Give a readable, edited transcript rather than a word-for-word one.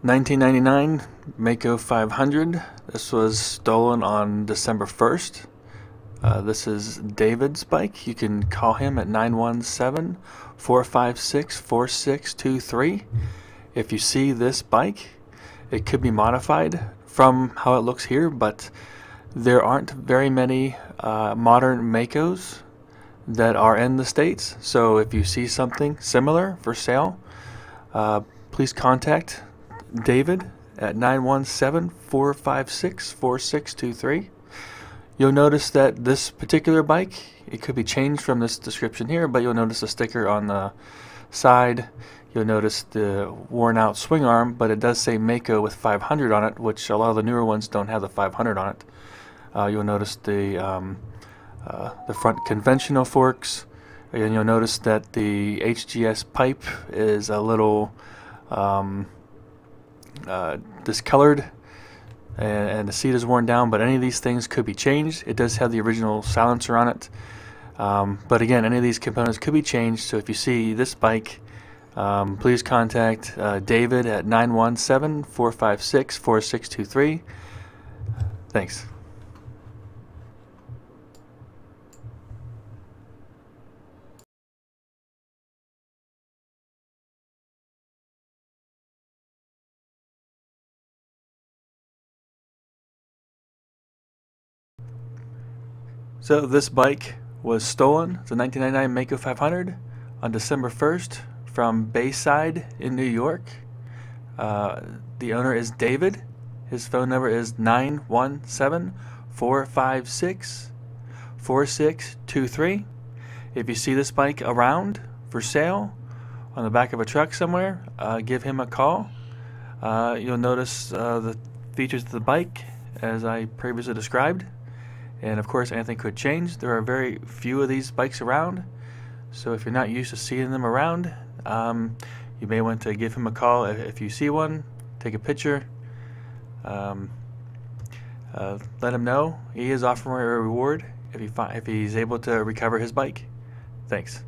1999 Maico 500. This was stolen on December 1st. This is David's bike. You can call him at 917-456-4623. If you see this bike, it could be modified from how it looks here, but there aren't very many modern Maicos that are in the States. So if you see something similar for sale, please contact David at 917-456-4623. You'll notice that this particular bike, it could be changed from this description here, but you'll notice a sticker on the side. You'll notice the worn out swing arm, but it does say Maico with 500 on it, which a lot of the newer ones don't have the 500 on it. You'll notice the front conventional forks, and you'll notice that the HGS pipe is a little discolored, and the seat is worn down, but any of these things could be changed. It does have the original silencer on it, but again, any of these components could be changed. So if you see this bike, please contact David at 917-456-4623. Thanks. So this bike was stolen. It's a 1999 Maico 500 on December 1st from Bayside in New York. The owner is David. His phone number is 917-456-4623. If you see this bike around for sale on the back of a truck somewhere, give him a call. You'll notice the features of the bike as I previously described. And of course, anything could change. There are very few of these bikes around, so if you're not used to seeing them around, you may want to give him a call if you see one. Take a picture. Let him know. He is offering a reward if he's able to recover his bike. Thanks.